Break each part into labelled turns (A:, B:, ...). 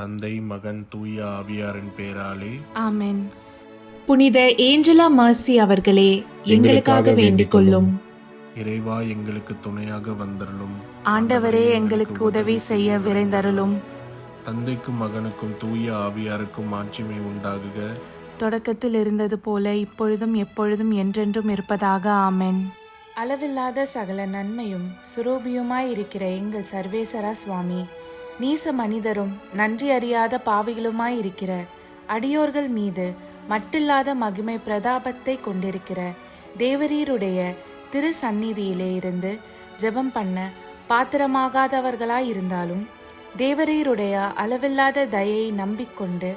A: தந்தை, மகன், தூய ஆவியாரின் பெயராலே
B: ஆமென். புனித ஏஞ்சலா மர்சி அவர்களே, எங்களுக்காக வேண்டிக் கொள்ளும்.
A: இறைவா, எங்களுக்கு துணையாக வந்தருளும்.
B: ஆண்டவரே, எங்களுக்கு உதவி செய்ய விரைந்தருளும்.
A: தந்தைக்கும் மகனுக்கும் தூய ஆவியாருக்கும் மாட்சிமை உண்டாகுக.
B: தொடக்கத்தில் இருந்தது போல இப்பொழுதும் எப்பொழுதும் என்றென்றும் இருப்பதாக. ஆமென். அளவில்லாத சகல நன்மையும் சுரூபியுமாய் இருக்கிற எங்கள் சர்வேசரா சுவாமி, நீச மனிதரும் நன்றி அறியாத பாவிகளுமாய் இருக்கிற அடியோர்கள் மீது மட்டில்லாத மகிமை பிரதாபத்தை கொண்டிருக்கிற தேவரீருடைய திரு சந்நிதியிலே இருந்து ஜெபம் பண்ண பாத்திரமாகாதவர்களாய் இருந்தாலும் தேவரீருடைய அளவில்லாத தயையை நம்பிக்கொண்டு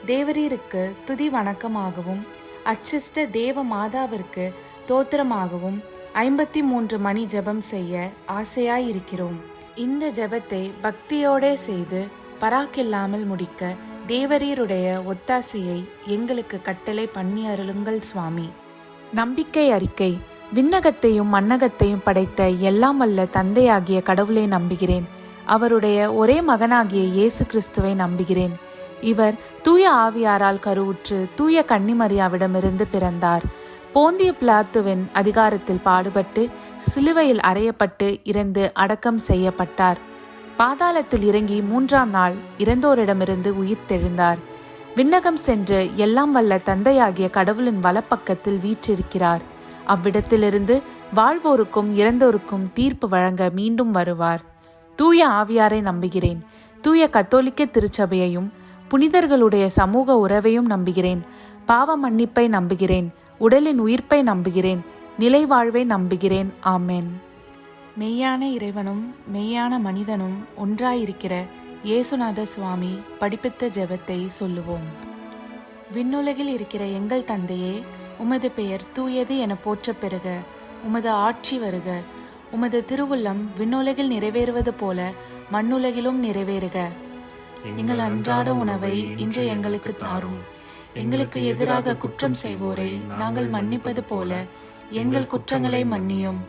B: தேவரீருக்கு துதி வணக்கமாகவும் அச்சிஷ்ட தேவ மாதாவிற்கு தோத்திரமாகவும் 53 மணி ஜெபம் செய்ய ஆசையாயிருக்கிறோம். இந்த ஜெபத்தை பக்தியோடே செய்து பராக்கில்லாமல் முடிக்க தேவரீருடைய ஒத்தாசையை எங்களுக்கு கட்டளை பண்ணி அருளுங்கள் சுவாமி. நம்பிக்கை அறிக்கை. விண்ணகத்தையும் மண்ணகத்தையும் படைத்த எல்லாம் வல்ல தந்தையாகிய கடவுளை நம்புகிறேன். அவருடைய ஒரே மகனாகிய இயேசு கிறிஸ்துவை நம்புகிறேன். இவர் தூய ஆவியாரால் கருவுற்று தூய கன்னிமரியாவிடமிருந்து பிறந்தார். போந்திய பிலாத்துவின் அதிகாரத்தில் பாடுபட்டு சிலுவையில் அறையப்பட்டு இறந்து அடக்கம் செய்யப்பட்டார். பாதாளத்தில் இறங்கி 3ஆம் நாள் இறந்தோரிடமிருந்து உயிர் தெழுந்தார். விண்ணகம் சென்று எல்லாம் வல்ல தந்தையாகிய கடவுளின் வலப்பக்கத்தில் வீற்றிருக்கிறார். அவ்விடத்திலிருந்து வாழ்வோருக்கும் இறந்தோருக்கும் தீர்ப்பு வழங்க மீண்டும் வருவார். தூய ஆவியாரை நம்புகிறேன். தூய கத்தோலிக்க திருச்சபையையும் புனிதர்களுடைய சமூக உறவையும் நம்புகிறேன். பாவ மன்னிப்பை நம்புகிறேன். உடலின் உயிர்ப்பை நம்புகிறேன். நிலை வாழ்வை நம்புகிறேன். ஆமென். மெய்யான இறைவனும் மெய்யான மனிதனும் ஒன்றாயிருக்கிற இயேசுநாத சுவாமி படிப்பித்த ஜெபத்தை சொல்லுவோம். விண்ணுலகில் இருக்கிற எங்கள் தந்தையே, உமது பெயர் தூயது என போற்றப் பெறுக. உமது ஆட்சி வருக. உமது திருவுள்ளம் விண்ணுலகில் நிறைவேறுவது போல மண்ணுலகிலும் நிறைவேறுக. எங்கள் அன்றாட உணவை இன்று எங்களுக்கு தாரும். எங்களுக்கு எதிராக குற்றம் செய்வோரை நாங்கள் மன்னிப்பது போல எங்கள் குற்றங்களை மன்னியும்.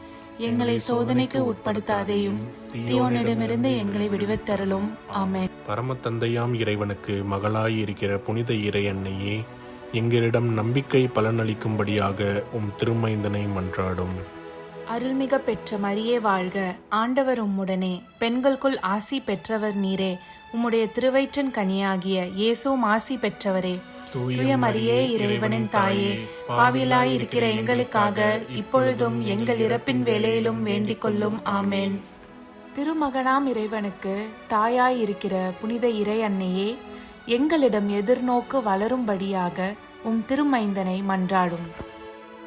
B: எங்களை சோதனைக்கு உட்படுத்தாதேயும், தீயோனிடமிருந்து எங்களை விடுவித்தருளும். ஆமென்.
A: பரம தந்தையாம் இறைவனுக்கு மகளாய் இருக்கிற புனித இறை அன்னையே, எங்களிடம் நம்பிக்கை பலனளிக்கும்படியாக உம் திருமைந்தனை மன்றாடும்.
B: அருள்மிக பெற்ற மரியே வாழ்க. ஆண்டவர் உம்முடனே, பெண்களுக்குள் ஆசி பெற்றவர் நீரே. உம்முடைய திருவயிற்றின் கனியாகிய இயேசுவும் ஆசி பெற்றவரே. தூய மரியே, இறைவனின் தாயே, பாவிலாய் இருக்கிற எங்களுக்காக இப்பொழுதும் எங்கள் இறப்பின் வேளையிலும் வேண்டிக் கொள்ளும். ஆமென். திருமகனாம் இறைவனுக்கு தாயாய் இருக்கிற புனித இறை அன்னையே, எங்களிடம் எதிர்நோக்கு வளரும்படியாக உம் திருமைந்தனை மன்றாடும்.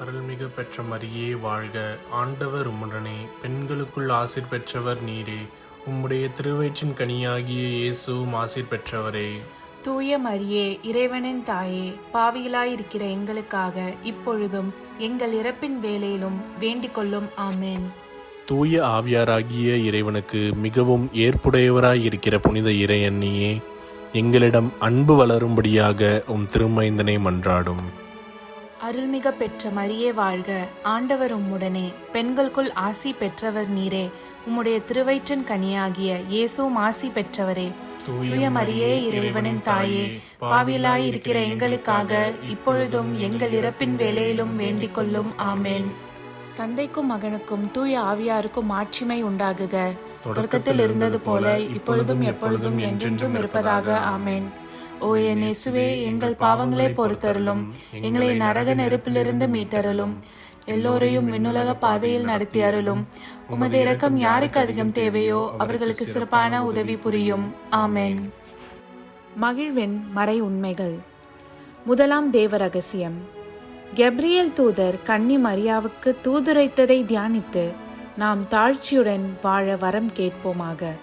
A: அருள்மிகு பெற்ற மரியே வாழ்க. ஆண்டவர் உம்முடனே, பெண்களுக்குள் ஆசீர் பெற்றவர் நீரே. உம்முடைய திருவயிற்றின் கனியாகிய இயேசுவும் ஆசீர் பெற்றவரே.
B: தூய மரியே, இறைவனின் தாயே, பாவிகளாயிருக்கிற எங்களுக்காக இப்பொழுதும் எங்கள் இறப்பின் வேளையிலும் வேண்டிக் கொள்ளும். ஆமென்.
A: தூய ஆவியாராகிய இறைவனுக்கு மிகவும் ஏற்புடையவராயிருக்கிற புனித இறை அன்னியே, எங்களிடம் அன்பு வளரும்படியாக உம் திருமைந்தனை மன்றாடும்.
B: அருள்மிக பெற்ற மரியே வாழ்க. ஆண்டவர் உம்முடனே, பெண்களுக்குள் ஆசி பெற்றவர் நீரே. உம்முடைய திருவயிற்றின் கனியாகிய இயேசுவும் ஆசி பெற்றவரே. தூய மரியே, இறைவனின் தாயே, பாவிலாய் இருக்கிற எங்களுக்காக இப்பொழுதும் எங்கள் இறப்பின் வேளையிலும் வேண்டிக் கொள்ளும். ஆமென். தந்தைக்கும் மகனுக்கும் தூய ஆவியாருக்கும் மாட்சிமை உண்டாகுக. தொடக்கத்தில் இருந்தது போல இப்பொழுதும் எப்பொழுதும் என்றென்றும் இருப்பதாக. ஆமென். ஓ என் இயேசுவே, எங்கள் பாவங்களை பொறுத்தருளும். எங்களை நரக நெருப்பிலிருந்து மீட்டருளும். எல்லோரையும் விண்ணுலக பாதையில் நடத்தி அருளும். உமது இரக்கம் யாருக்கு அதிகம் தேவையோ அவர்களுக்கு சிறப்பான உதவி புரியும். ஆமென். மகிழ்வின் மறை உண்மைகள். முதலாம் தேவ ரகசியம். கெப்ரியேல் தூதர் கன்னி மரியாவுக்கு தூதுரைத்ததை தியானித்து நாம் தாழ்ச்சியுடன் வாழ வரம் கேட்போமாக.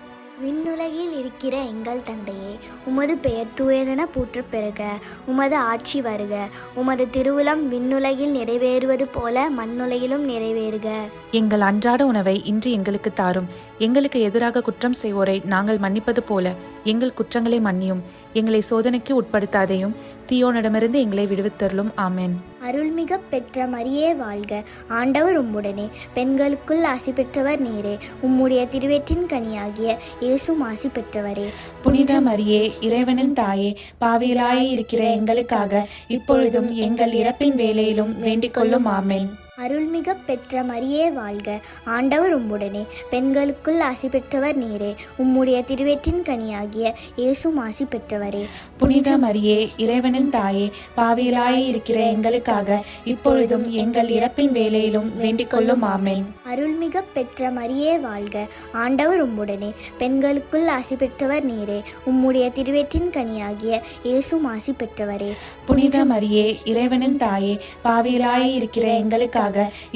C: விண்ணுலகில் இருக்கிற எங்கள் தந்தையே, உமது பெயர் தூயதென போற்றப் பெறுக. உமது ஆட்சி வருக. உமது திருவுளம் விண்ணுலகில் நிறைவேறுவது போல மண்ணுலகிலும் நிறைவேறுக.
B: எங்கள் அன்றாட உணவை இன்று எங்களுக்கு தாரும். எங்களுக்கு எதிராக குற்றம் செய்வோரை நாங்கள் மன்னிப்பது போல எங்கள் குற்றங்களை மன்னியும். எங்களை சோதனைக்கு உட்படுத்தாதையும், தீயோனிடமிருந்து எங்களை விடுவித்தருளும். ஆமென்.
C: அருள்மிக பெற்ற மரியே வாழ்க, ஆண்டவர் உம்முடனே, பெண்களுக்குள் ஆசி பெற்றவர் நீரே. உம்முடைய திருவயிற்றின் கனியாகிய இயேசுவும் ஆசி பெற்றவரே.
B: புனித மரியே, இறைவனின் தாயே, பாவிகளாய் இருக்கிற எங்களுக்காக இப்பொழுதும் எங்கள் இறப்பின் வேளையிலும் வேண்டிக் கொள்ளும். ஆமென்.
C: அருள்மிக பெற்ற மரியே வாழ்க, ஆண்டவர் உம்முடனே, பெண்களுக்குள் ஆசி பெற்றவர் நீரே. உம்முடைய திருவயிற்றின் கனியாகிய இயேசுவும் ஆசி பெற்றவரே.
B: புனித மரியே, இறைவனின் தாயே, பாவிகளாய் இருக்கிற எங்களுக்காக இப்பொழுதும் எங்கள் இறப்பின் வேளையிலும் வேண்டிக் கொள்ளும். ஆமென்.
C: அருள்மிக பெற்ற மரியே வாழ்க, ஆண்டவர் உம்முடனே, பெண்களுக்குள் ஆசி பெற்றவர் நீரே. உம்முடைய திருவயிற்றின் கனியாகிய இயேசுவும் ஆசி பெற்றவரே.
B: புனித மரியே, இறைவனின் தாயே, பாவிகளாய் இருக்கிற எங்களுக்காக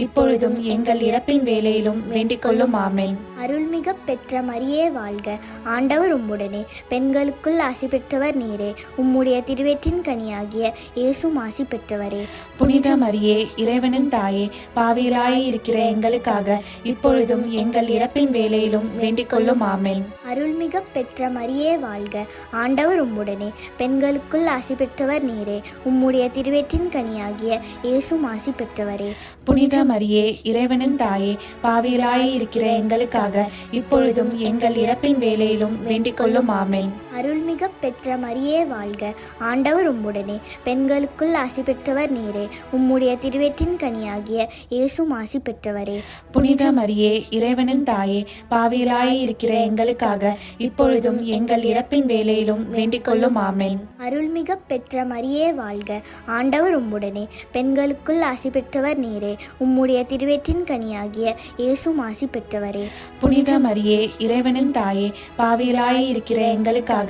B: இப்பொழுதும் எங்கள் இறப்பின் வேளையிலும் வேண்டிக் கொள்ளும். ஆமென்.
C: அருள்மிக பெற்ற மரியே வாழ்க, ஆண்டவர் உம்முடனே, பெண்களுக்குள் ஆசி பெற்றவர் நீரே. உம்முடைய திருவயிற்றின் கனியாகிய இயேசுவும் ஆசி பெற்றவரே.
B: புனித மரியே, இறைவனின் தாயே, பாவிகளாய் இருக்கிற எங்களுக்காக இப்பொழுதும் எங்கள் இறப்பின் வேளையிலும் வேண்டிக் கொள்ளும். ஆமென்.
C: அருள்மிக பெற்ற மரியே வாழ்க, ஆண்டவர் உம்முடனே, பெண்களுக்குள் ஆசி பெற்றவர் நீரே. உம்முடைய திருவயிற்றின் கனியாகிய இயேசுவும் ஆசி பெற்றவரே.
B: புனித மரியே, இறைவனின் தாயே, பாவிகளாய் இருக்கிற எங்களுக்காக இப்பொழுதும் எங்கள் இறப்பின் வேளையிலும் வேண்டிக் கொள்ளும். ஆமென்.
C: அருள்மிக பெற்ற மரியே வாழ்க, ஆண்டவர் உம்முடனே, பெண்களுக்குள் ஆசி பெற்றவர் நீரே. உம்முடைய திருவயிற்றின் கனியாகிய இயேசுவும் ஆசி பெற்றவரே.
B: புனித மரியே, இறைவனின் தாயே, பாவிகளாய் இருக்கிற எங்களுக்காக இப்பொழுதும் எங்கள் இறப்பின் வேளையிலும் வேண்டிக் கொள்ளும். ஆமென்.
C: அருள்மிக பெற்ற மரியே வாழ்க, ஆண்டவர் உம்முடனே, பெண்களுக்குள் ஆசி பெற்றவர் நீரே. உம்முடைய திருவயிற்றின் கனியாகிய இயேசுவும் ஆசி பெற்றவரே.
B: புனித மரியே, இறைவனின் தாயே, பாவிகளாய் இருக்கிற எங்களுக்காக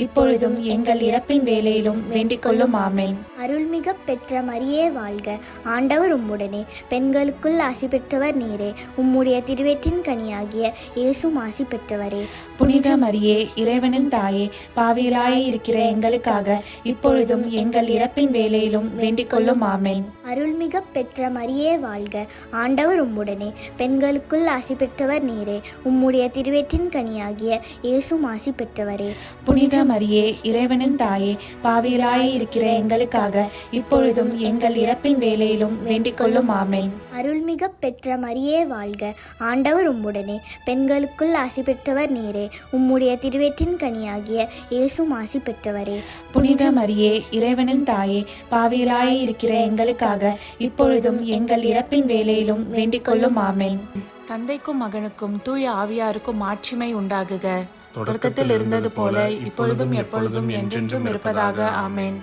B: இப்பொழுதும் எங்கள் இறப்பின் வேளையிலும் வேண்டிக் கொள்ளும். ஆமென்.
C: அருள்மிக பெற்ற மரியே வாழ்க, ஆண்டவர் உம்முடனே, பெண்களுக்குள் ஆசி பெற்றவர் நீரே. உம்முடைய திருவயிற்றின் கனியாகிய இயேசுவும் ஆசி பெற்றவரே.
B: புனித மரியே, இறைவனின் தாயே, பாவிகளாய் இருக்கிற எங்களுக்காக இப்பொழுதும் எங்கள் இறப்பின் வேளையிலும் வேண்டிக் கொள்ளும். ஆமென்.
C: அருள்மிக பெற்ற மரியே வாழ்க, ஆண்டவர் உம்முடனே, பெண்களுக்குள் ஆசி பெற்றவர் நீரே. உம்முடைய திருவயிற்றின் கனியாகிய இயேசுவும் ஆசி பெற்றவரே.
B: புனித மரியே, இறைவனின் தாயே, பாவிகளாய் இருக்கிற எங்களுக்காக இப்பொழுதும் எங்கள் இறப்பின் வேளையிலும் வேண்டிக் கொள்ளும். ஆமென்.
C: அருள்மிக பெற்ற மரியே வாழ்க, ஆண்டவர் உம்முடனே, பெண்களுக்குள் ஆசி பெற்றவர் நீரே. உம்முடைய திருவயிற்றின் கனியாகிய இயேசுவும் ஆசி பெற்றவரே.
B: புனித மரியே, இறைவனின் தாயே, பாவிகளாய் இருக்கிற எங்களுக்காக இப்பொழுதும் எங்கள் இறப்பின் வேளையிலும் வேண்டிக் கொள்ளும். ஆமென். தந்தைக்கும் மகனுக்கும் தூய ஆவியாருக்கும் மாட்சிமை உண்டாகுக. தொடக்கத்தில் இருந்தது போல இப்பொழுதும் எப்பொழுதும் என்றென்றும் இருப்பதாக. ஆமென்.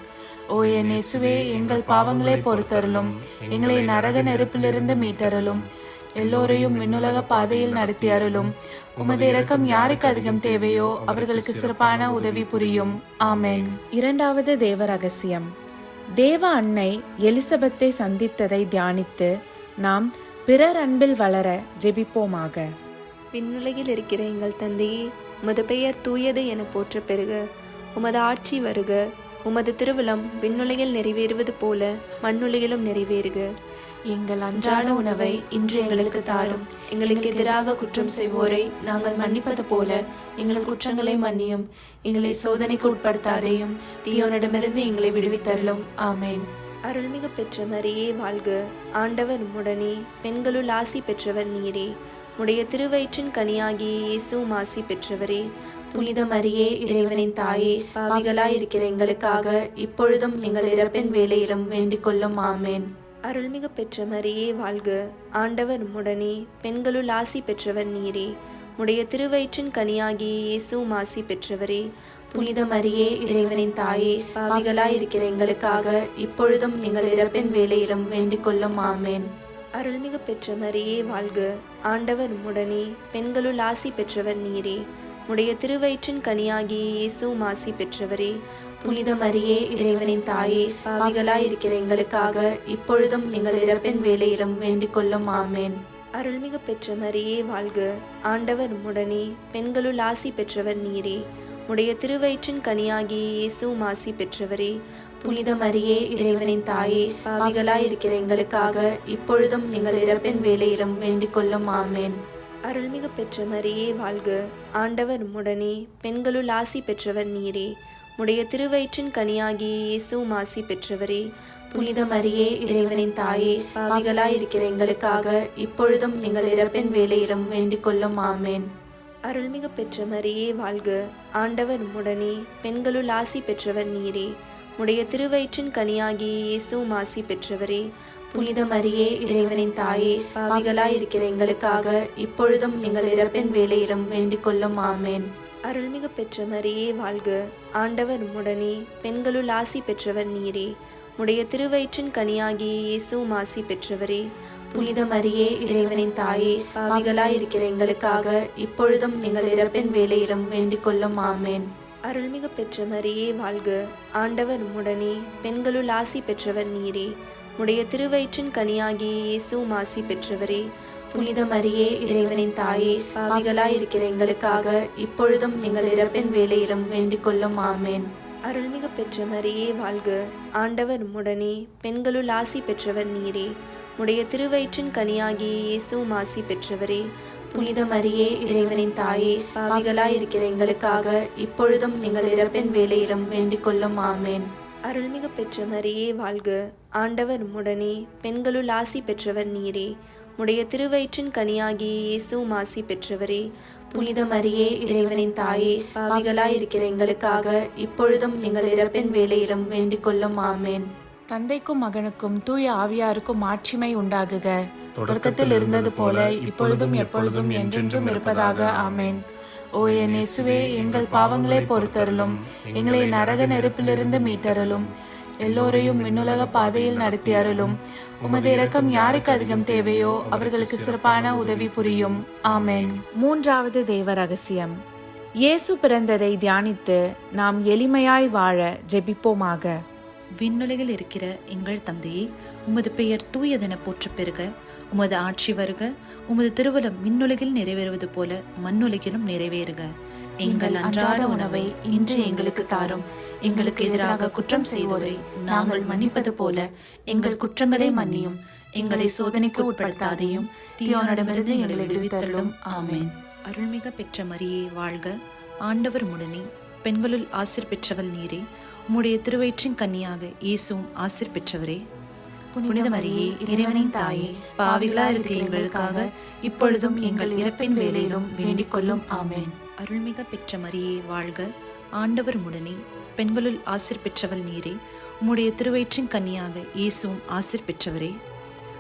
B: ஓ என் இயேசுவே, எங்கள் பாவங்களை பொறுத்தருளும். எங்களை நரக நெருப்பிலிருந்து மீட்டருளும். எல்லோரையும் விண்ணுலக பாதையில் நடத்தி அருளும். உமது இரக்கம் யாருக்கு அதிகம் தேவையோ அவர்களுக்கு சிறப்பான உதவி புரியும். ஆமென். இரண்டாவது தேவ ரகசியம். தேவ அன்னை எலிசபெத்தை சந்தித்ததை தியானித்து நாம் பிறர் அன்பில் வளர ஜெபிப்போமாக.
D: விண்ணுலகில் இருக்கிற எங்கள் தந்தையே, உமது பெயர் தூயது என போற்ற பெறுக. உமது ஆட்சி வருக. உமது திருவிழம் விண்ணுலகில் நிறைவேறுவது போல மண்ணுலகிலும் நிறைவேறுக.
B: எங்கள் அன்றாட உணவை இன்று எங்களுக்கு தாரும்.
D: எங்களுக்கு எதிராக குற்றம் செய்வோரை நாங்கள் மன்னிப்பது போல எங்கள் குற்றங்களை மன்னியும். எங்களை சோதனைக்கு உட்படுத்தாதையும், தீயோனிடமிருந்து எங்களை விடுவித்தருளும். ஆமென். அருள்மிகு பெற்ற மரியே வாழ்க, ஆண்டவர் உம்முடனே, பெண்களுள் ஆசி பெற்றவர் நீரே. உடைய திருவயிற்றின் கனியாகிய இயேசுவும் ஆசி பெற்றவரே. புனித மரியே, இறைவனின் தாயே, பாவிகளாய் இருக்கிற எங்களுக்காக இப்பொழுதும் எங்கள் இறப்பின் வேளையிலும் வேண்டிக் கொள்ளும். ஆமென். அருள்மிகு பெற்ற மரியே வாழ்க, ஆண்டவர் உம்முடனே, பெண்களுள் ஆசி பெற்றவர் நீரே. உடைய திருவயிற்றின் கனியாகிய இயேசுவும் ஆசி பெற்றவரே. புனித மரியே, இறைவனின் தாயே, பாவிகளாய் இருக்கிற எங்களுக்காக இப்பொழுதும் எங்கள் இறப்பின் வேளையிலும் வேண்டிக் கொள்ளும். ஆமென். அருள்மிகு பெற்ற மரியே வாழ்க, ஆண்டவர் உம்முடனே, பெண்களுள் ஆசி பெற்றவர் நீரே. உடைய திருவயிற்றின் கனியாகிய இயேசுவும் ஆசி பெற்றவரே. புனித மரியே, இறைவனின் தாயே, பாவிகளாய் இருக்கிற எங்களுக்காக இப்பொழுதும் எங்கள் இறப்பின் வேளையிலும் வேண்டிக் கொள்ளும். ஆமென். அருள்மிகு பெற்ற மரியே வாழ்க, ஆண்டவர் உம்முடனே, பெண்களுள் ஆசி பெற்றவர் நீரே. உடைய திருவயிற்றின் கனியாகிய இயேசுவும் ஆசி பெற்றவரே. புனித மரியே இறைவனின் தாயே, பாவிகளாயிருக்கிற எங்களுக்காக இப்பொழுதும் எங்கள் இறப்பின் வேளையிலும் வேண்டிக் கொள்ளும். ஆமேன்.
E: அருள்மிகு பெற்ற மரியே வாழ்க, ஆண்டவர் உம்முடனே, பெண்களுள் ஆசி பெற்றவர் நீரே. உடைய திருவயிற்றின் கனியாகிய இயேசுவும் ஆசி பெற்றவரே.
D: புனித மரியே இறைவனின் தாயே, பாவிகளாயிருக்கிற எங்களுக்காக இப்பொழுதும் எங்கள் இறப்பின் வேளையிலும் வேண்டிக் கொள்ளும். ஆமேன்.
E: அருள்மிகு பெற்ற மரியே வாழ்க, ஆண்டவர் உம்முடனே, பெண்களுள் ஆசி பெற்றவர் நீரே. உடைய திருவயிற்றின் கனியாகிய இயேசுவும் ஆசி பெற்றவரே.
D: புனித மரியே இறைவனின் தாயே, பாவிகளாயிருக்கிற எங்களுக்காக இப்பொழுதும் எங்கள் இறப்பின் வேளையிலும் வேண்டிக் கொள்ளும். ஆமேன்.
E: அருள்மிகு பெற்ற மரியே வாழ்க, ஆண்டவர் உம்முடனே, பெண்களுள் ஆசி பெற்றவர் நீரே. உடைய திருவயிற்றின் கனியாகிய இயேசுவும் ஆசி பெற்றவரே.
D: புனித மரியே இறைவனின் தாயே, பாவிகளாயிருக்கிற எங்களுக்காக இப்பொழுதும் எங்கள் இறப்பின் வேளையிலும் வேண்டிக் கொள்ளும். ஆமேன்.
E: அருள்மிகு பெற்ற மரியே வாழ்க, ஆண்டவர் உம்முடனே, பெண்களுள் ஆசி பெற்றவர் நீரே. உடைய திருவயிற்றின் கனியாகிய இயேசுவும் ஆசி பெற்றவரே.
D: புனித மரியே இறைவனின் தாயே, பாவிகளாயிருக்கிற எங்களுக்காக இப்பொழுதும் எங்கள் இறப்பின் வேளையிலும் வேண்டிக் கொள்ளும். ஆமேன்.
E: அருள்மிகு பெற்ற மரியே வாழ்க, ஆண்டவர் உம்முடனே, பெண்களுள் ஆசி பெற்றவர் நீரே. உடைய திருவயிற்றின் கனியாகிய இயேசுவும் ஆசி பெற்றவரே.
D: புனித மரியே இறைவனின் தாயே, பாவிகளாயிருக்கிற எங்களுக்காக இப்பொழுதும் எங்கள் இறப்பின் வேளையிலும் வேண்டிக் கொள்ளும். ஆமேன்.
E: அருள்மிகு பெற்ற மரியே வாழ்க, ஆண்டவர் உம்முடனே, பெண்களுள் ஆசி பெற்றவர் நீரே. உடைய திருவயிற்றின் கனியாகிய இயேசுவும் ஆசி பெற்றவரே.
D: புனித மரியே இறைவனின் தாயே, பாவிகளாயிருக்கிற எங்களுக்காக இப்பொழுதும் எங்கள் இறப்பின் வேளையிலும் வேண்டிக் கொள்ளும். ஆமேன்.
B: தந்தைக்கும் மகனுக்கும் தூய ஆவியாருக்கும் ஆட்சிமை உண்டாகுக. தொடக்கத்தில் இருந்தது போல இப்பொழுதும் எப்பொழுதும் என்றென்றும் இருப்பதாக. ஆமேன். ஓ என் இயேசுவே, எங்கள் பாவங்களை பொறுத்தருளும், எங்களை நரக நெருப்பிலிருந்து மீட்டருளும், எல்லோரையும் விண்ணுலக பாதையில் நடத்தி அருளும். உமது இரக்கம் யாருக்கு அதிகம் தேவையோ அவர்களுக்கு சிறப்பான உதவி புரியும். ஆமேன். மூன்றாவது தேவ ரகசியம். இயேசு பிறந்ததை தியானித்து நாம் எளிமையாய் வாழ ஜெபிப்போமாக.
F: விண்ணுலகில் இருக்கிற எங்கள் தந்தையே, உமது பெயர் தூயதென போற்றப் பெறுக. உமது ஆட்சி வருக. உமது திருவுளம் விண்ணுலகில் நிறைவேறுவது போல மண்ணுலகிலும் நிறைவேறுக.
B: எங்கள் அன்றாட உணவை இன்று எங்களுக்கு தாரும். எங்களுக்கு எதிராக குற்றம் செய்வோரை நாங்கள் மன்னிப்பது போல எங்கள் குற்றங்களை மன்னியும். எங்களை சோதனைக்கு உட்படுத்தாதையும் தீயோனிடமிருந்து எங்களை விடுவித்தருளும். ஆமேன்.
F: அருள்மிக பெற்ற மரியே வாழ்க, ஆண்டவர் உம்முடனே, பெண்களுள் ஆசீர் பெற்றவள் நீரே. உம்முடைய திருவயிற்றின் கன்னியாக இயேசுவும் ஆசீர் பெற்றவரே.
B: புனித மரியே இறைவனின் தாயே, பாவிகளா இருக்கிற எங்களுக்காக இப்பொழுதும் எங்கள் இறப்பின் வேளையிலும் வேண்டிக் கொள்ளும். ஆமேன்.
F: அருள்மிக பெற்ற மரியே வாழ்க, ஆண்டவர் உம்முடனே, பெண்களுள் ஆசீர் பெற்றவள் நீரே. உம்முடைய திருவயிற்றின் கன்னியாக இயேசுவும் ஆசீர் பெற்றவரே.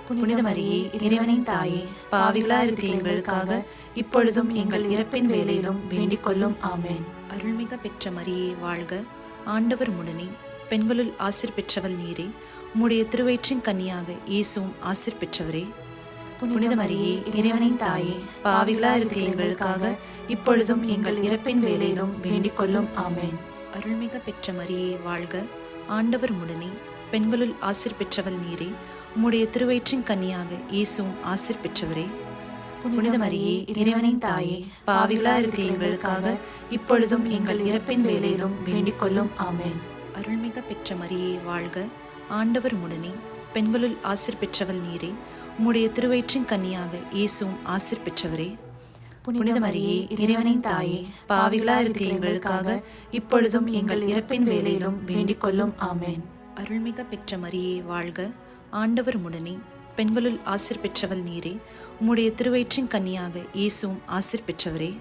B: புனித மரியே இறைவனின் தாயே, பாவிகளா இருக்கிற எங்களுக்காக இப்பொழுதும் எங்கள் இறப்பின் வேளையிலும் வேண்டிக் கொள்ளும். ஆமேன்.
F: அருள்மிக பெற்ற மரியே வாழ்க, ஆண்டவர் உம்முடனே, பெண்களுள் ஆசீர் பெற்றவள் நீரே. உம்முடைய திருவயிற்றின் கன்னியாக இயேசுவும் ஆசீர் பெற்றவரே.
B: புனித மரியே இறைவனின் தாயே, பாவிகளா இருக்கிற எங்களுக்காக இப்பொழுதும் எங்கள் இறப்பின் வேளையிலும் வேண்டிக் கொள்ளும். ஆமேன்.
F: அருள்மிக பெற்ற மரியே வாழ்க, ஆண்டவர் உம்முடனே, பெண்களுள் ஆசீர் பெற்றவள் நீரே. உம்முடைய திருவயிற்றின் கன்னியாக இயேசுவும் ஆசீர் பெற்றவரே.
B: புனித மரியே இறைவனின் தாயே, பாவிகளா இருக்கிற எங்களுக்காக இப்பொழுதும் எங்கள் இறப்பின் வேளையிலும் வேண்டிக் கொள்ளும். ஆமேன்.
F: அருள்மிக பெற்ற மரியே வாழ்க, ஆண்டவர் உம்முடனே, பெண்களுள் ஆசீர் பெற்றவள் நீரே. உம்முடைய திருவயிற்றின் கன்னியாக இயேசுவும் ஆசீர் பெற்றவரே.
B: புனித மரியே இறைவனின் தாயே, பாவிகளா இருக்கிற எங்களுக்காக இப்பொழுதும் எங்கள் இறப்பின் வேளையிலும் வேண்டிக் கொள்ளும். ஆமேன்.
F: அருள்மிக பெற்ற மரியே வாழ்க, ஆண்டவர் உம்முடனே, பெண்களுள் ஆசீர் பெற்றவள் நீரே. உம்முடைய திருவயிற்றின் கன்னியாக இயேசுவும் ஆசீர் பெற்றவரே.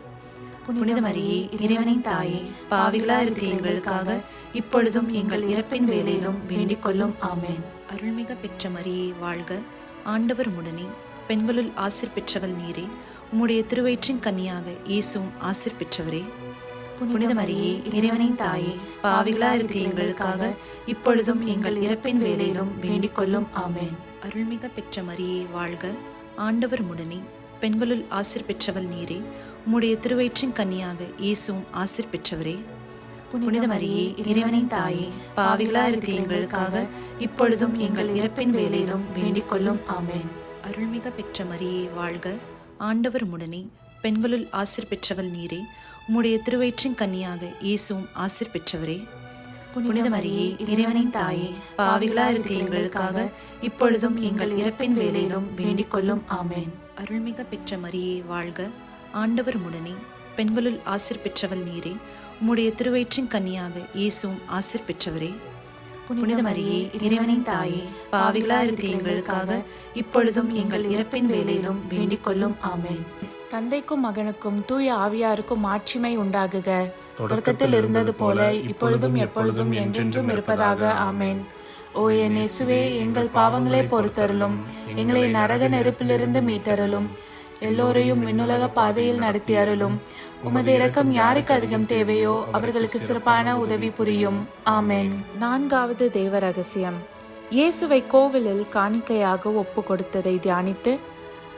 B: புனித மரியே இறைவனின் தாயே, பாவிகளா இருக்கிற எங்களுக்காக இப்பொழுதும் எங்கள் இறப்பின் வேளையிலும் வேண்டிக் கொள்ளும். ஆமேன்.
F: அருள்மிக பெற்ற மரியே வாழ்க, ஆண்டவர் உம்முடனே, பெண்களுள் ஆசீர் பெற்றவள் நீரே. உம்முடைய திருவயிற்றின் கன்னியாக இயேசுவும் ஆசீர் பெற்றவரே.
B: புனித மரியே இறைவனின் தாயே, பாவிகளா இருக்கிற எங்களுக்காக இப்பொழுதும் எங்கள் இறப்பின் வேளையிலும் வேண்டிக் கொள்ளும். ஆமேன்.
F: அருள்மிக பெற்ற மரியே வாழ்க, ஆண்டவர் உம்முடனே, பெண்களுள் ஆசீர் பெற்றவள் நீரே. உம்முடைய திருவயிற்றின் கன்னியாக இயேசுவும் ஆசீர் பெற்றவரே.
B: புனித மரியே இறைவனின் தாயே, பாவிகளா இருக்கிற எங்களுக்காக இப்பொழுதும் எங்கள் இறப்பின் வேளையிலும் வேண்டிக் கொள்ளும். ஆமேன்.
F: அருள்மிக பெற்ற மரியே வாழ்க, ஆண்டவர் உம்முடனே, பெண்களுள் ஆசீர் பெற்றவள் நீரே. உம்முடைய திருவயிற்றின் கன்னியாக இயேசுவும் ஆசீர் பெற்றவரே. புனித மரியே, இறைவனின் தாயே, பாவிகளா இருக்கிற எங்களுக்காக இப்பொழுதும் எங்கள் இறப்பின் வேளையிலும் வேண்டிக் கொள்ளும். ஆமென். அருள்மிக பெற்ற மரியே வாழ்க, ஆண்டவர் உம்முடனே, பெண்களுள் ஆசீர் பெற்றவள் நீரே. உம்முடைய திருவயிற்றின் கன்னியாக இயேசுவும் ஆசீர் பெற்றவரே. புனித மரியே, இறைவனின் தாயே, பாவிகளா இருக்கிற எங்களுக்காக இப்பொழுதும் எங்கள் இறப்பின் வேளையிலும் வேண்டிக் கொள்ளும். ஆமென்.
B: தந்தைக்கும் மகனுக்கும் தூய ஆவியாருக்கும் மாட்சிமை உண்டாகுக. தொடக்கத்தில் இருந்தது போல இப்பொழுதும் எப்பொழுதும் என்றென்றும் இருப்பதாக. ஆமென். ஓ என் இயேசுவே, எங்கள் பாவங்களை பொறுத்தருளும், எங்களை நரக நெருப்பிலிருந்து மீட்டருளும், எல்லோரையும் விண்ணுலக பாதையில் நடத்தி அருளும். உமது இரக்கம் யாருக்கு அதிகம் தேவையோ அவர்களுக்கு சிறப்பான உதவி புரியும். ஆமென். 4வது தேவ ரகசியம். இயேசுவை கோவிலில் காணிக்கையாக ஒப்பு கொடுத்ததை தியானித்து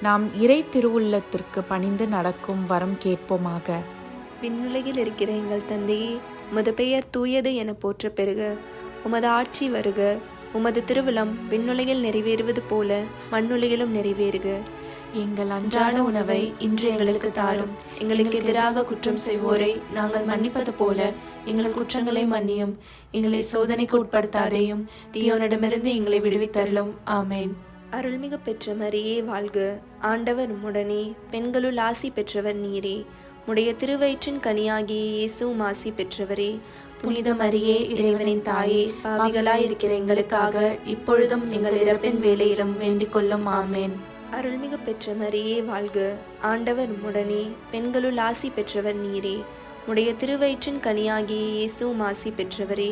B: நாம் இறை திருவுள்ளத்திற்கு பணிந்து நடக்கும் வரம் கேட்போமாக.
E: விண்ணுலகில் இருக்கிற எங்கள் தந்தையே, உமது பெயர் தூயது என போற்ற பெறுக. உமது ஆட்சி வருக. உமது திருவிழம் விண்ணுலகில் நிறைவேறுவது போல மண்ணுலகிலும் நிறைவேறுக.
B: எங்கள்
D: அன்றாட உணவை இன்று எங்களுக்கு தாரும். எங்களுக்கு எதிராக குற்றம் செய்வோரை நாங்கள் மன்னிப்பது போல எங்கள் குற்றங்களை மன்னியும். எங்களை சோதனைக்கு உட்படுத்தாதேயும், தீயோனிடமிருந்து எங்களை விடுவித்தருளும். ஆமென்.
E: அருள்மிகு பெற்ற மரியே வாழ்க, ஆண்டவர் உம்முடனே, பெண்களுள் ஆசி பெற்றவர் நீரே. உடைய திருவயிற்றின் கனியாகிய இயேசுவும் ஆசி பெற்றவரே.
D: புனித மரியே, இறைவனின் தாயே, பாவிகளாயிருக்கிற எங்களுக்காக இப்பொழுதும் எங்கள் இறப்பின் வேளையிலும் வேண்டிக் கொள்ளும். ஆமென்.
E: அருள்மிகு பெற்ற மரியே வாழ்க, ஆண்டவர் உம்முடனே, பெண்களுள் ஆசி பெற்றவர் நீரே. உடைய திருவயிற்றின் கனியாகிய இயேசுவும் ஆசி பெற்றவரே.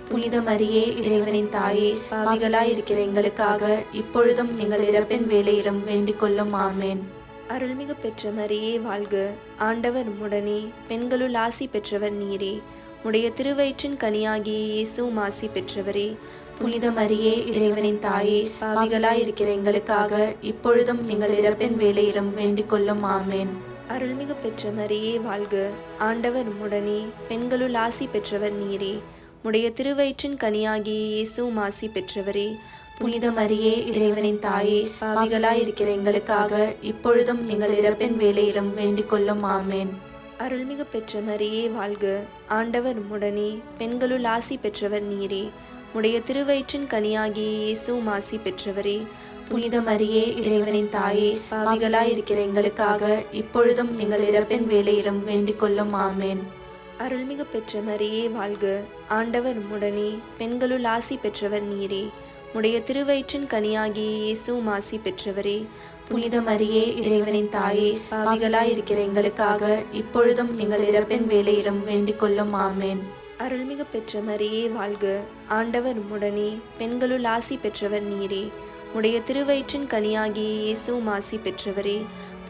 D: புனித மரியே, இறைவனின் தாயே, பாவிகளாயிருக்கிற எங்களுக்காக இப்பொழுதும் எங்கள் இறப்பின் வேளையிலும் வேண்டிக் கொள்ளும். ஆமென்.
E: அருள்மிகு பெற்ற மரியே வாழ்க, ஆண்டவர் உம்முடனே, பெண்களுள் ஆசி பெற்றவர் நீரே. உடைய திருவயிற்றின் கனியாகிய இயேசுவும் ஆசி பெற்றவரே.
D: புனித மரியே, இறைவனின் தாயே, பாவிகளாயிருக்கிற எங்களுக்காக இப்பொழுதும் எங்கள் இறப்பின் வேளையிலும் வேண்டிக் கொள்ளும். ஆமென்.
E: அருள்மிகு பெற்ற மரியே வாழ்க, ஆண்டவர் உம்முடனே, பெண்களுள் ஆசி பெற்றவர் நீரே. உடைய திருவயிற்றின் கனியாகிய இயேசுவும் ஆசி பெற்றவரே.
D: புனித மரியே, இறைவனின் தாயே, பாவிகளாயிருக்கிற எங்களுக்காக இப்பொழுதும் எங்கள் இறப்பின் வேளையிலும் வேண்டிக் கொள்ளும். ஆமென்.
E: அருள்மிகு பெற்ற மரியே வாழ்க, ஆண்டவர் உம்முடனே, பெண்களுள் ஆசி பெற்றவர் நீரே. உடைய திருவயிற்றின் கனியாகிய இயேசுவும் ஆசி பெற்றவரே.
D: புனித மரியே, இறைவனின் தாயே, பாவிகளாயிருக்கிற எங்களுக்காக இப்பொழுதும் எங்கள் இறப்பின் வேளையிலும் வேண்டிக் கொள்ளும். ஆமென்.
E: அருள்மிகு பெற்ற மரியே வாழ்க, ஆண்டவர் உம்முடனே, பெண்களுள் ஆசி பெற்றவர் நீரே. உடைய திருவயிற்றின் கனியாகிய இயேசுவும் ஆசி பெற்றவரே.
D: புனித மரியே, இறைவனின் தாயே, பாவிகளாயிருக்கிற எங்களுக்காக இப்பொழுதும் எங்கள் இறப்பின் வேளையிலும் வேண்டிக் கொள்ளும். ஆமென்.
E: அருள்மிகு பெற்ற மரியே வாழ்க, ஆண்டவர் உம்முடனே, பெண்களுள் ஆசி பெற்றவர் நீரே. உடைய திருவயிற்றின் கனியாகிய இயேசுவும் ஆசி பெற்றவரே.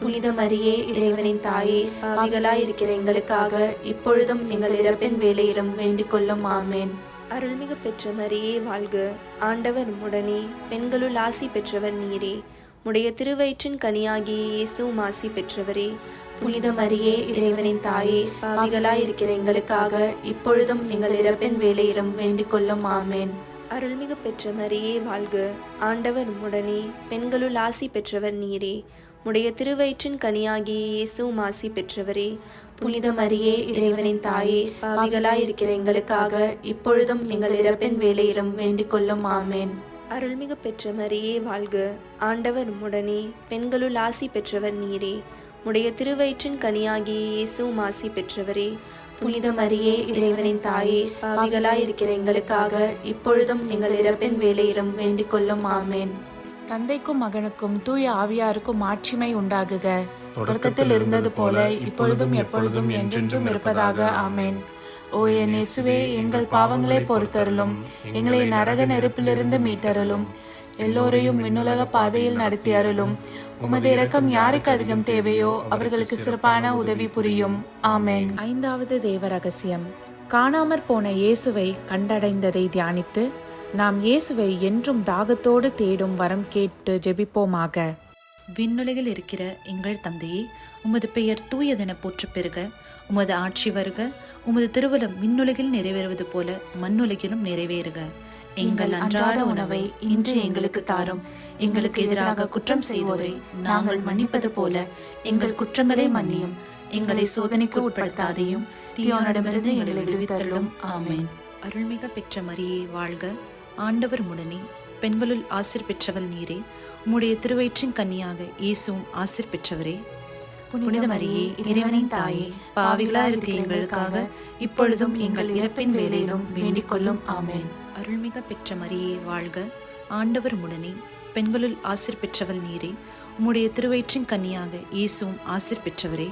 D: புனித மரியே, இறைவனின் தாயே, பாவிகளாயிருக்கிற எங்களுக்காக இப்பொழுதும் எங்கள் இறப்பின் வேளையிலும் வேண்டிக் கொள்ளும். ஆமென்.
E: அருள்மிகு பெற்ற மரியே வாழ்க, ஆண்டவர் உம்முடனே, பெண்களுள் ஆசி பெற்றவர் நீரே. உடைய திருவயிற்றின் கனியாகிய இயேசுவும் ஆசி பெற்றவரே.
D: புனித மரியே, இறைவனின் தாயே, பாவிகளாயிருக்கிற எங்களுக்காக இப்பொழுதும் எங்கள் இறப்பின் வேளையிலும் வேண்டிக் கொள்ளும். ஆமென்.
E: அருள்மிகு பெற்ற மரியே வாழ்க, ஆண்டவர் உம்முடனே, பெண்களுள் ஆசி பெற்றவர் நீரே. உடைய திருவயிற்றின் கனியாகிய இயேசுவும் ஆசி பெற்றவரே.
D: புனித மரியே, இறைவனின் தாயே, பாவிகளாயிருக்கிற எங்களுக்காக இப்பொழுதும் எங்கள் இறப்பின் வேளையிலும் வேண்டிக் கொள்ளும். ஆமென்.
E: அருள்மிகு பெற்ற மரியே வாழ்க, ஆண்டவர் உம்முடனே, பெண்களுள் ஆசி பெற்றவர் நீரே. உடைய திருவயிற்றின் கனியாகிய இயேசுவும் ஆசி பெற்றவரே.
D: புனித மரியே, இறைவனின் தாயே, பாவிகளாயிருக்கிற எங்களுக்காக இப்பொழுதும் எங்கள் இறப்பின் வேளையிலும் வேண்டிக் கொள்ளும். ஆமென்.
B: தந்தைக்கும் மகனுக்கும் தூய ஆவியாருக்கும் மாட்சிமை உண்டாகுக. தொடக்கத்தில் இருந்தது போல இப்பொழுதும் எப்பொழுதும் என்றென்றும் இருப்பதாக. ஆமென். ஓ என் இயேசுவே, எங்கள் பாவங்களை பொறுத்தருளும், எங்களை நரக நெருப்பிலிருந்து மீட்டருளும், எல்லோரையும் விண்ணுலக பாதையில் நடத்தி அருளும். உமது இரக்கம் யாருக்கு அதிகம் தேவையோ அவர்களுக்கு சிறப்பான உதவி புரியும். ஆமென். 5வது தேவ ரகசியம். காணாமற் போன இயேசுவை கண்டடைந்ததை தியானித்து நாம் இயேசுவை என்றும் தாகத்தோடு தேடும் வரம் கேட்டு ஜெபிப்போமாக.
F: விண்ணுலகில் இருக்கிற எங்கள் தந்தையே, உமது பெயர் தூயதென போற்ற பெறுக. உமது ஆட்சி வருக. உமது திருவுளம் விண்ணுலகில் நிறைவேறுவது போல மண்ணுலகிலும் நிறைவேறுக. எங்கள் அன்றாட உணவை இன்று எங்களுக்கு தாரும். எங்களுக்கு எதிராக குற்றம் செய்தோரை நாங்கள் மன்னிப்பது போல எங்கள் குற்றங்களை மன்னியும். எங்களை சோதனைக்கு உட்படுத்தாதையும், தீயோனிடமிருந்து எங்களை விடுவித்தருளும். ஆமென். அருள்மிக பெற்ற மரியே வாழ்க, ஆண்டவர் உடனே, பெண்களுள் ஆசிர் பெற்றவள் நீரே. உம்முடைய திருவயிற்றின் கன்னியாக இயேசுவும் ஆசிர் பெற்றவரே. புனித மரியே, இறைவனின் தாயே, பாவிகளா இருக்கிற எங்களுக்காக இப்பொழுதும் எங்கள் இறப்பின் வேளையிலும் வேண்டிக் கொள்ளும். ஆமென். அருள்மிக பெற்ற மரியே வாழ்க, ஆண்டவர் உடனே, பெண்களுள் ஆசிர் பெற்றவள் நீரே. உம்முடைய திருவயிற்றின் கன்னியாக இயேசுவும் ஆசிர் பெற்றவரே.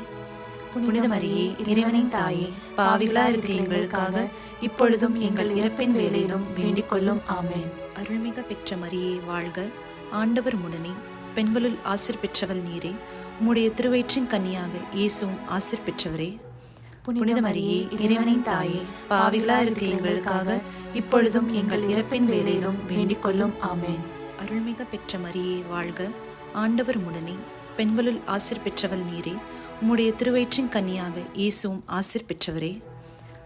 F: புனித மரியே, இறைவனின் தாயே, பாவிகளா இருக்கிற எங்களுக்காக இப்பொழுதும் எங்கள் இறப்பின் வேளையிலும் வேண்டிக் கொள்ளும். ஆமென். அருள்மிக பெற்ற மரியே வாழ்க, ஆண்டவர் உடனே, பெண்களுள் ஆசிர் பெற்றவள் நீரே. உம்முடைய திருவயிற்றின் கன்னியாக இயேசுவும் ஆசிர் பெற்றவரே. புனித மரியே, இறைவனின் தாயே, பாவிகளா இருக்கிற எங்களுக்காக இப்பொழுதும் எங்கள் இறப்பின் வேளையிலும் வேண்டிக் கொள்ளும். ஆமென். அருள்மிக பெற்ற மரியே வாழ்க, ஆண்டவர் உடனே, பெண்களுள் ஆசிர் பெற்றவள் நீரே. உம்முடைய திருவயிற்றின் கன்னியாக இயேசுவும் ஆசிர் பெற்றவரே.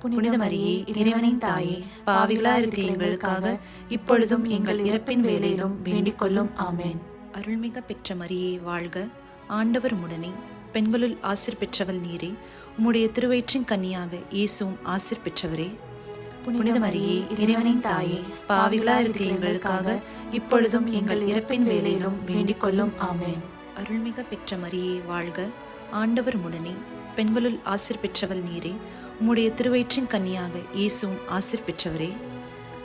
F: புனித மரியே, இறைவனின் தாயே, பாவிகளா இருக்கிற எங்களுக்காக இப்பொழுதும் எங்கள் இறப்பின் வேளையிலும் வேண்டிக் கொள்ளும். ஆமென். அருள்மிக பெற்ற மரியே வாழ்க, ஆண்டவர் உடனே, பெண்களுள் ஆசிர் பெற்றவள் நீரே. உம்முடைய திருவயிற்றின் கன்னியாக இயேசுவும் ஆசிர் பெற்றவரே. புனித மரியே, இறைவனின் தாயே, பாவிகளா இருக்கிற எங்களுக்காக இப்பொழுதும் எங்கள் இறப்பின் வேளையிலும் வேண்டிக் கொள்ளும். ஆமென். அருள்மிக பெற்ற மரியே வாழ்க, ஆண்டவர் உடனே, பெண்களுள் ஆசிர் பெற்றவள் நீரே. உம்முடைய திருவயிற்றின் கன்னியாக இயேசுவும் ஆசிர் பெற்றவரே.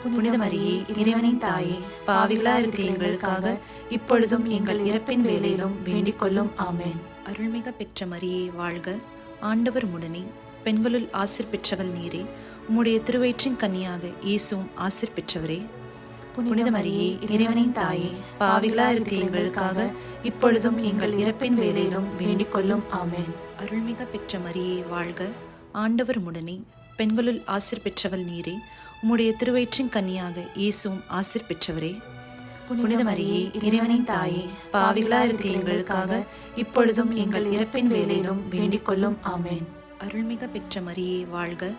F: புனித மரியே, இறைவனின் தாயே, பாவிகளா இருக்கிற எங்களுக்காக இப்பொழுதும் எங்கள் இறப்பின் வேளையிலும் வேண்டிக் கொள்ளும். ஆமென். அருள்மிக பெற்ற மரியே வாழ்க, ஆண்டவர் உடனே, பெண்களுள் ஆசிர் பெற்றவள் நீரே. உம்முடைய திருவயிற்றின் கன்னியாக இயேசுவும் ஆசிர் பெற்றவரே. புனித மரியே, இறைவனின் தாயே, பாவிகளா இருக்கிற எங்களுக்காக இப்பொழுதும் எங்கள் இறப்பின் வேளையிலும் வேண்டிக் கொள்ளும். ஆமென். அருள்மிக பெற்ற மரியே வாழ்க, ஆண்டவர் உடனே, பெண்களுள் ஆசிர் பெற்றவள் நீரே. உம்முடைய திருவயிற்றின் கன்னியாக இயேசுவும் ஆசிர் பெற்றவரே. புனித மரியே, இறைவனின் தாயே, பாவிகளா இருக்கிற எங்களுக்காக இப்பொழுதும் எங்கள் இறப்பின் வேளையிலும் வேண்டிக் கொள்ளும். ஆமென். அருள்மிக பெற்ற மரியே வாழ்க,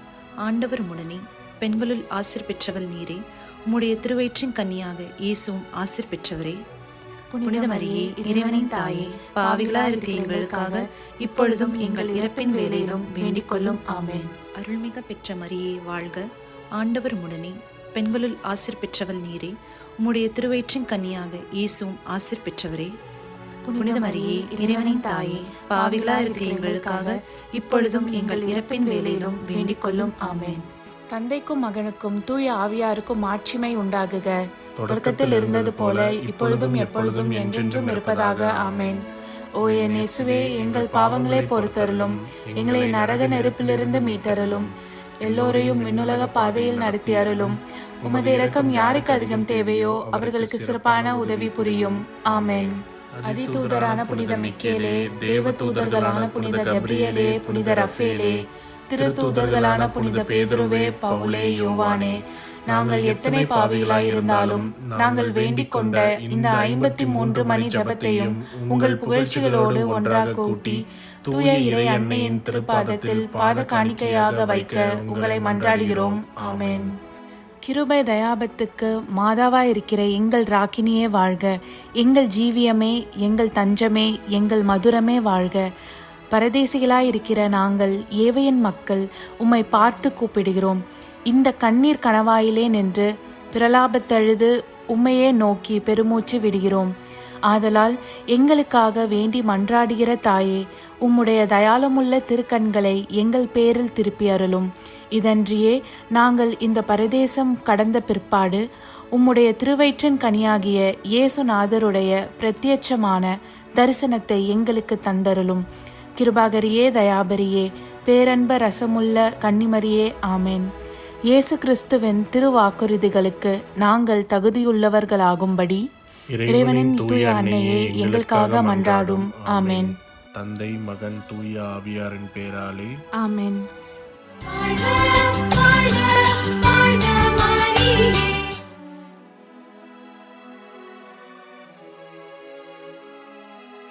F: ஆண்டவர் உடனே, பெண்களுள் ஆசிர் பெற்றவள் நீரே. உம்முடைய திருவயிற்றின் கன்னியாக இயேசுவும் ஆசிர் பெற்றவரே. புனித மரியே, இறைவனின் தாயே, பாவிகளா இருக்கிற எங்களுக்காக இப்பொழுதும் எங்கள் இறப்பின் வேளையிலும் வேண்டிக் கொள்ளும். ஆமென். அருள்மிக பெற்ற மரியே வாழ்க, ஆண்டவர் உடனே, பெண்களுள் ஆசிர் பெற்றவள் நீரே. உம்முடைய திருவயிற்றின் கன்னியாக இயேசுவும் ஆசிர் பெற்றவரே. புனித மரியே, இறைவனின் தாயே, பாவிகளா இருக்கிற எங்களுக்காக இப்பொழுதும் எங்கள் இறப்பின் வேளையிலும் வேண்டிக் கொள்ளும். ஆமென்.
B: தந்தைக்கும் மகனுக்கும் தூய ஆவியாருக்கும் மாட்சிமை உண்டாகுக. தொடக்கத்தில் இருந்தது போல இப்பொழுதும் எப்பொழுதும் என்றென்றும் இருப்பதாக. ஆமென். ஓ என் இயேசுவே, எங்கள் பாவங்களை பொறுத்தருளும், எங்களை நரக நெருப்பிலிருந்து மீட்டருளும், எல்லோரையும் விண்ணுலக பாதையில் நடத்தி அருளும். உமது இரக்கம் யாருக்கு அதிகம் தேவையோ அவர்களுக்கு சிறப்பான உதவி புரியும். ஆமென். அதிதூதரான புனித மிக்கேலே, தேவ தூதர்களான புனித கப்ரியேலே, புனித ரஃபேலே, திருத்தூதர்களான புனித பேதுருவே, பவுலே, யோவானே, நாங்கள் எத்தனை பாவிகளாய் இருந்தாலும் நாங்கள் வேண்டிக் கொண்ட இந்த 53 மணி ஜபத்தையும் உங்கள் புகழ்ச்சிகளோடு ஒன்றாக கூட்டி தூய இறை அன்னையின் திருப்பாதத்தில் பாத காணிக்கையாக வைக்க உங்களை மன்றாடுகிறோம். ஆமென். கிருபை தயாபத்துக்கு மாதாவாயிருக்கிற எங்கள் ராக்கினியே வாழ்க. எங்கள் ஜீவியமே, எங்கள் தஞ்சமே, எங்கள் மதுரமே வாழ்க. பரதேசிகளாயிருக்கிற நாங்கள் ஏவையின் மக்கள் உம்மை பார்த்து கூப்பிடுகிறோம். இந்த கண்ணீர் கணவாயிலே நின்று பிரலாபத்தழுது உம்மையே நோக்கி பெருமூச்சு விடுகிறோம். ஆதலால் எங்களுக்காக வேண்டி மன்றாடுகிற தாயே, உம்முடைய தயாளமுள்ள திருக்கண்களை எங்கள் பேரில் திருப்பி அருளும். இதன்றியே நாங்கள் இந்த பரதேசம் கடந்த பிற்பாடு உம்முடைய திருவயிற்றின் கனியாகிய இயேசுநாதருடைய பிரத்யட்சமான தரிசனத்தை எங்களுக்கு தந்தருளும். கிருபாகரியே, தயாபரியே, பேரன்ப ரசமுள்ள கன்னிமரியே, ஆமென். இயேசு கிறிஸ்துவின் திருவாக்குறுதிகளுக்கு நாங்கள் தகுதியுள்ளவர்களாகும்படி இறைவனின் தூய அன்னையே எங்களுக்காக மன்றாடும். ஆமென்.
A: தந்தை, மகன், தூய ஆவியாரின் பேராலே
B: ஆமென்.
D: வாழ்க